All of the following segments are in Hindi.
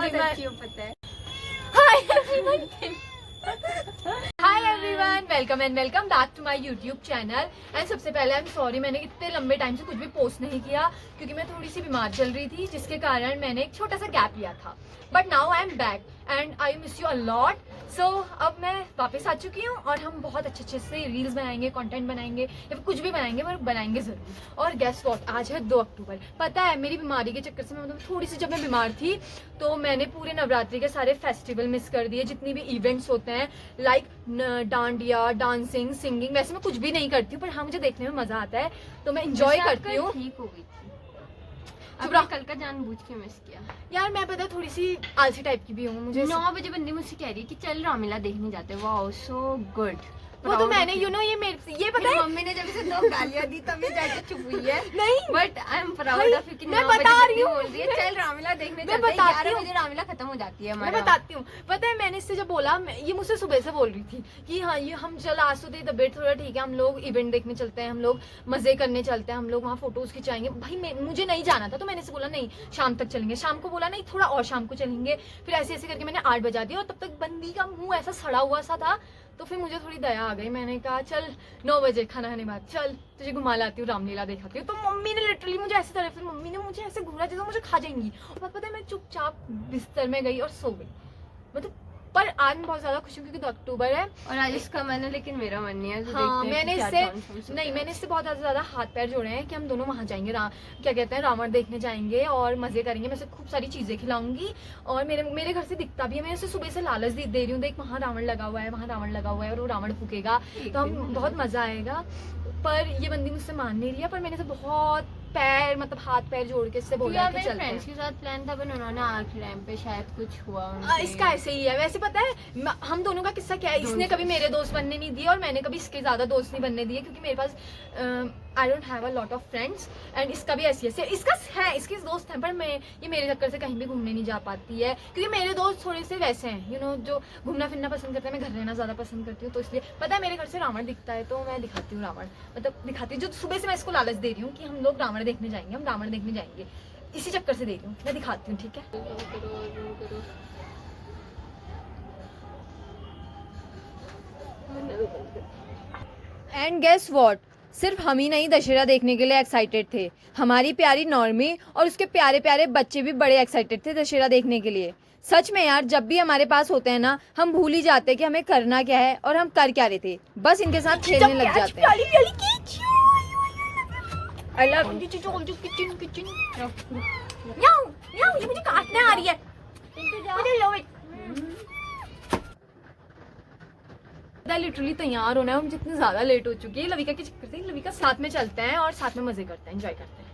बहुत अच्छी हूँ पता है। Hi everyone, welcome and welcome back to my YouTube channel. And सबसे पहले आई एम सॉरी, मैंने इतने लंबे टाइम से कुछ भी पोस्ट नहीं किया क्योंकि मैं थोड़ी सी बीमार चल रही थी, जिसके कारण मैंने एक छोटा सा गैप लिया था। But now I am back and I miss you a lot. So अब मैं वापस आ चुकी हूँ और हम बहुत अच्छे से रील्स बनाएंगे, कंटेंट बनाएंगे या फिर कुछ भी बनाएंगे, पर बनाएंगे जरूर। और गेस व्हाट, आज है 2 अक्टूबर। पता है मेरी बीमारी के चक्कर से मैं मतलब थोड़ी सी, जब मैं बीमार थी तो मैंने पूरे नवरात्रि के सारे फेस्टिवल मिस कर दिए, जितनी भी इवेंट्स होते हैं लाइक डांडिया, डांसिंग, सिंगिंग। वैसे मैं कुछ भी नहीं करती हूँ, पर हाँ मुझे देखने में मजा आता है तो मैं इंजॉय करती हूँ। ठीक हो गई थी, अब कल का जानबूझ के मिस किया यार। मैं पता थोड़ी सी आलसी टाइप की भी हूँ। मुझे 9 बजे बंदी मुझसे कह रही है कि चल रामलीला देखने जाते हैं। Wow so good. वो तो मैंने ये मेरे ये पता है, मम्मी ने जब इसे 2 गालियां दी तब ये जाके चुप हुई है। नहीं but I am proud of you कि मैं बता रही हूँ, बोल रही है चल रामलीला देखने मैं चलते हैं। बताती 11 हूँ, बजे रामलीला खत्म हो जाती है। मैं बताती हूँ। पता है मैंने इससे जब बोला, ये मुझसे सुबह से बोल रही थी कि हाँ ये हम चल, आज तो तेरी तबीयत थोड़ा ठीक है, हम लोग इवेंट देखने चलते हैं, हम लोग मजे करने चलते हैं, हम लोग वहाँ फोटोज खिंचाएंगे। भाई मुझे नहीं जाना था तो मैंने बोला नहीं शाम तक चलेंगे। शाम को बोला नहीं थोड़ा और शाम को चलेंगे। फिर ऐसे ऐसे करके मैंने 8 बजा दिया और तब तक बंदी का मुंह ऐसा सड़ा हुआ सा था। तो फिर मुझे थोड़ी दया आ गई, मैंने कहा चल 9 बजे खाना खाने बाद चल तुझे घुमा लाती हूँ, रामलीला दिखाती हूँ। तो मम्मी ने लिटरली मुझे ऐसे तरह, फिर मम्मी ने मुझे ऐसे घूरा जैसे मुझे खा जाएंगी। और पता है मैं चुपचाप बिस्तर में गई और सो गई। मतलब पर आज मैं बहुत ज्यादा खुश हूँ क्योंकि 2 अक्टूबर है और आज इसका मन है लेकिन मेरा मन नहीं है। तो हाँ, मैंने इससे मैंने इससे बहुत ज्यादा हाथ पैर जोड़े हैं कि हम दोनों वहाँ जाएंगे, क्या कहते हैं, रावण देखने जाएंगे और मजे करेंगे। मैं उसे खूब सारी चीजें खिलाऊंगी और मेरे घर से दिखता भी है। मैं उसे सुबह से लालच दे रही हूँ, देख वहाँ रावण लगा हुआ है, वहाँ रावण लगा हुआ है और वो रावण फूकेगा तो हम बहुत मजा आएगा। पर ये बंदी मुझसे मान नहीं रही है, पर मैंने तो बहुत पैर मतलब हाथ पैर जोड़ के इससे बोला कि चलते हैं। फ्रेंड्स के साथ प्लान था पर उन्होंने आखिरी टाइम पे शायद कुछ हुआ। इसका ऐसे ही है। वैसे पता है हम दोनों का किस्सा क्या है, इसने कभी मेरे दोस्त बनने नहीं दिए और मैंने कभी इसके ज्यादा दोस्त नहीं बनने दिए क्योंकि मेरे पास I don't have a lot of friends. And इसका भी ऐसी है, इसके दोस्त हैं पर ये मेरे चक्कर से कहीं भी घूमने नहीं जा पाती है क्योंकि मेरे दोस्त थोड़े से वैसे हैं जो घूमना फिरना पसंद करते हैं। मैं घर रहना ज्यादा पसंद करती हूँ, तो इसलिए पता है मेरे घर से रावण दिखता है तो मैं दिखाती हूँ रावण, मतलब दिखाती हूँ। जो सुबह से मैं इसको लालच दे रही हूँ कि हम लोग रावण देखने जाएंगे, हम रावण देखने जाएंगे, इसी चक्कर से दे रही हूँ। मैं दिखाती हूँ, ठीक है। एंड गेस व्हाट, सिर्फ हम ही नहीं दशहरा देखने के लिए एक्साइटेड थे, हमारी प्यारी नॉर्मी और उसके प्यारे प्यारे बच्चे भी बड़े एक्साइटेड थे दशहरा देखने के लिए। सच में यार, जब भी हमारे पास होते हैं ना, हम भूल ही जाते हैं कि हमें करना क्या है और हम कर क्या रहे थे, बस इनके साथ खेलने लग जाते हैं। I love you, kitchen. ये मुझे काटने आ रही है। लिटरली तैयार होना है, हम जितने ज्यादा लेट हो चुकी है लविका के चक्कर से। लविका साथ में चलते हैं और साथ में मजे करते हैं, एंजॉय करते हैं।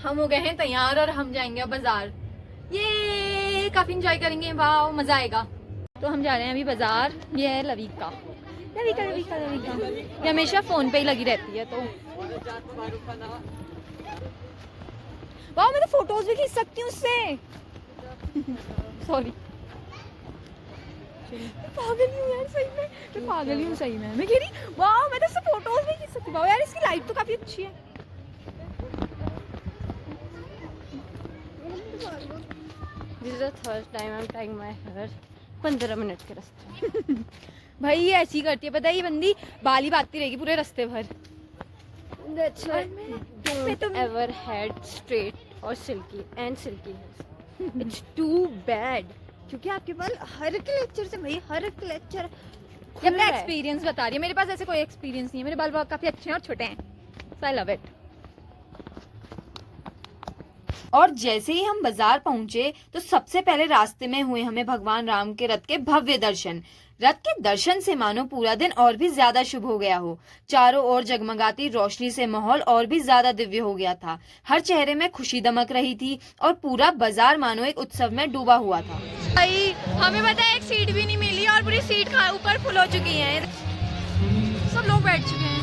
हम हो गए हैं तैयार और हम जाएंगे अब बाजार। ये काफी एंजॉय करेंगे, वाह मजा आएगा। तो हम जा रहे हैं अभी बाजार। ये है लविका। ये हमेशा फोन पे ही लगी रहती है तो वाह, मैं तो फोटोज भी खींच सकती हूँ उससे। सॉरी, पागल हूँ यार सही में, मैं पागल हूँ सही में। मैं कह रही वाह मैं तो उससे फोटोज भी खींच सकती हूँ। वाह यार इसकी लाइट तो काफी अच्छी है। This is the third time I'm tying my hair. 15 minute के रास्ते। भाई ये ऐसी करती है, पता है ये बंदी बाल ही बांधती रहेगी पूरे रास्ते भर। That's why don't ever had straight or silky hairs. It's too bad. क्योंकि आपके बाल हर एक लेक्चर से, भाई हर एक लेक्चर अपना एक्सपीरियंस बता रही है। मेरे पास ऐसे कोई एक्सपीरियंस नहीं है, मेरे बाल काफी अच्छे हैं और छोटे हैं। So I love it. और जैसे ही हम बाजार पहुंचे तो सबसे पहले रास्ते में हुए हमें भगवान राम के रथ के भव्य दर्शन। रथ के दर्शन से मानो पूरा दिन और भी ज्यादा शुभ हो गया हो। चारों ओर जगमगाती रोशनी से माहौल और भी ज्यादा दिव्य हो गया था। हर चेहरे में खुशी दमक रही थी और पूरा बाजार मानो एक उत्सव में डूबा हुआ था। भाई हमें पता है एक सीट भी नहीं मिली और पूरी सीट ऊपर फुल हो चुकी है, सब लोग बैठ चुके हैं।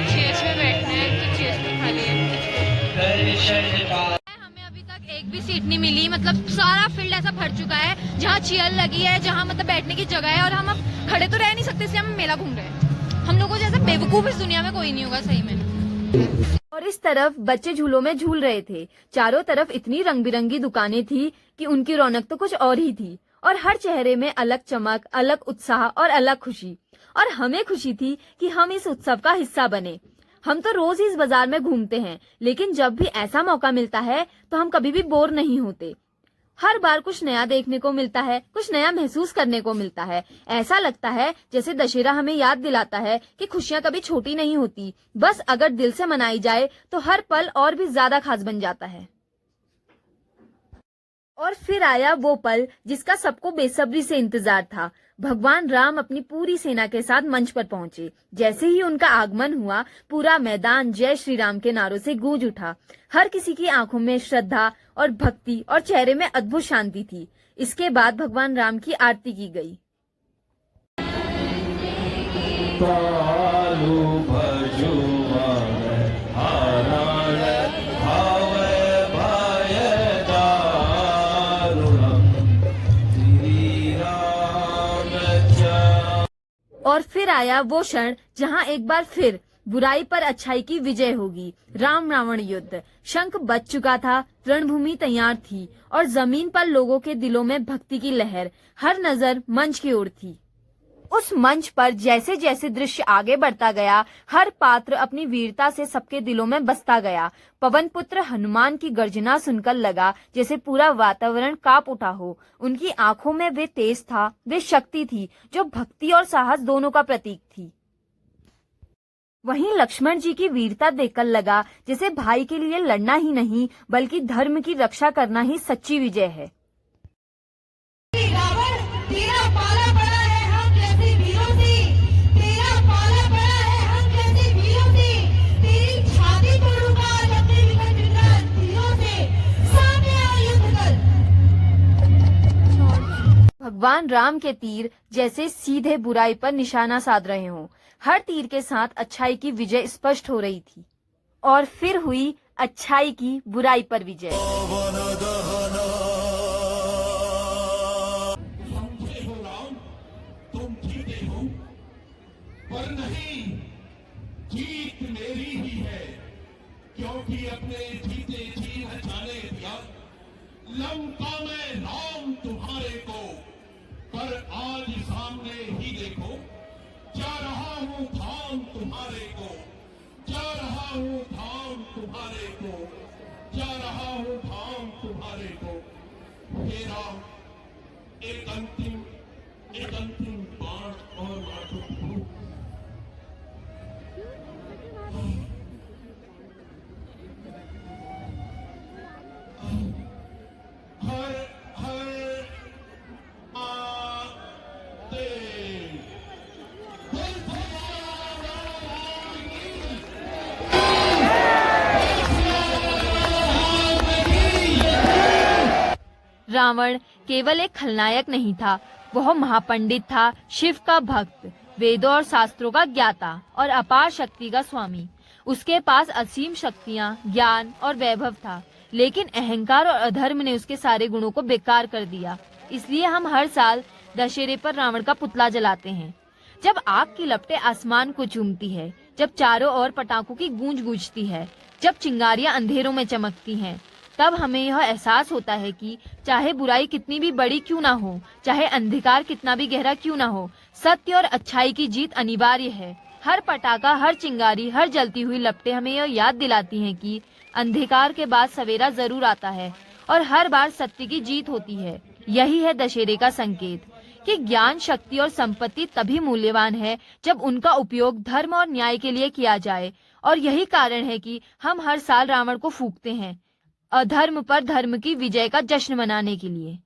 चेयर्स में बैठना है तो चेयर्स पे सीट नहीं मिली, मतलब सारा फील्ड ऐसा भर चुका है, जहाँ चेयर लगी है, जहाँ मतलब बैठने की जगह है, और हम अब खड़े तो रह नहीं सकते, इसलिए हम मेला घूम रहे हैं। हम लोगों जैसा बेवकूफ इस दुनिया में कोई नहीं होगा सही में। और इस तरफ बच्चे झूलों में झूल रहे थे। चारों तरफ इतनी रंग बिरंगी दुकानें थी कि उनकी रौनक तो कुछ और ही थी, और हर चेहरे में अलग चमक, अलग उत्साह और अलग खुशी। और हमें खुशी थी कि हम इस उत्सव का हिस्सा बने। हम तो रोज इस बाजार में घूमते हैं, लेकिन जब भी ऐसा मौका मिलता है तो हम कभी भी बोर नहीं होते। हर बार कुछ नया देखने को मिलता है, कुछ नया महसूस करने को मिलता है। ऐसा लगता है जैसे दशहरा हमें याद दिलाता है कि खुशियां कभी छोटी नहीं होती, बस अगर दिल से मनाई जाए तो हर पल और भी ज्यादा खास बन जाता है। और फिर आया वो पल जिसका सबको बेसब्री से इंतजार था। भगवान राम अपनी पूरी सेना के साथ मंच पर पहुंचे। जैसे ही उनका आगमन हुआ, पूरा मैदान जय श्री राम के नारों से गूंज उठा। हर किसी की आंखों में श्रद्धा और भक्ति और चेहरे में अद्भुत शांति थी। इसके बाद भगवान राम की आरती की गई। और फिर आया वो क्षण जहां एक बार फिर बुराई पर अच्छाई की विजय होगी। राम रावण युद्ध। शंख बज चुका था, रणभूमि तैयार थी और जमीन पर लोगों के दिलों में भक्ति की लहर। हर नजर मंच की ओर थी। उस मंच पर जैसे जैसे दृश्य आगे बढ़ता गया, हर पात्र अपनी वीरता से सबके दिलों में बसता गया। पवन पुत्र हनुमान की गर्जना सुनकर लगा जैसे पूरा वातावरण कांप उठा हो। उनकी आंखों में वे तेज था, वे शक्ति थी जो भक्ति और साहस दोनों का प्रतीक थी। वहीं लक्ष्मण जी की वीरता देखकर लगा जैसे भाई के लिए लड़ना ही नहीं, बल्कि धर्म की रक्षा करना ही सच्ची विजय है। भगवान राम के तीर जैसे सीधे बुराई पर निशाना साध रहे हों। हर तीर के साथ अच्छाई की विजय स्पष्ट हो रही थी। और फिर हुई अच्छाई की बुराई पर विजय। तुम जीते हो, पर नहीं, जीत मेरी ही है, क्योंकि अपने जीते जी न जाने दिया लंका में राम तुम्हारे को। पर आज सामने ही देखो, जा रहा हूं धाम तुम्हारे को, जा रहा हूं धाम तुम्हारे को, जा रहा हूं धाम तुम्हारे को। हे राम, एक अंतिम बाण और मारो। हर हर रावण केवल एक खलनायक नहीं था, वह महापंडित था, शिव का भक्त, वेदों और शास्त्रों का ज्ञाता और अपार शक्ति का स्वामी। उसके पास असीम शक्तियां, ज्ञान और वैभव था, लेकिन अहंकार और अधर्म ने उसके सारे गुणों को बेकार कर दिया। इसलिए हम हर साल दशहरे पर रावण का पुतला जलाते हैं। जब आग की लपटें आसमान को चूमती है, जब चारों ओर पटाखों की गूंज गूंजती है, जब चिंगारियां अंधेरों में चमकती हैं, तब हमें यह एहसास होता है कि चाहे बुराई कितनी भी बड़ी क्यों ना हो, चाहे अंधकार कितना भी गहरा क्यों ना हो, सत्य और अच्छाई की जीत अनिवार्य है। हर पटाखा, हर चिंगारी, हर जलती हुई लपटें हमें यह याद दिलाती हैं कि अंधकार के बाद सवेरा जरूर आता है और हर बार सत्य की जीत होती है। यही है दशहरे का संकेत कि ज्ञान, शक्ति और संपत्ति तभी मूल्यवान है जब उनका उपयोग धर्म और न्याय के लिए किया जाए। और यही कारण है कि हम हर साल रावण को फूंकते हैं, अधर्म पर धर्म की विजय का जश्न मनाने के लिए।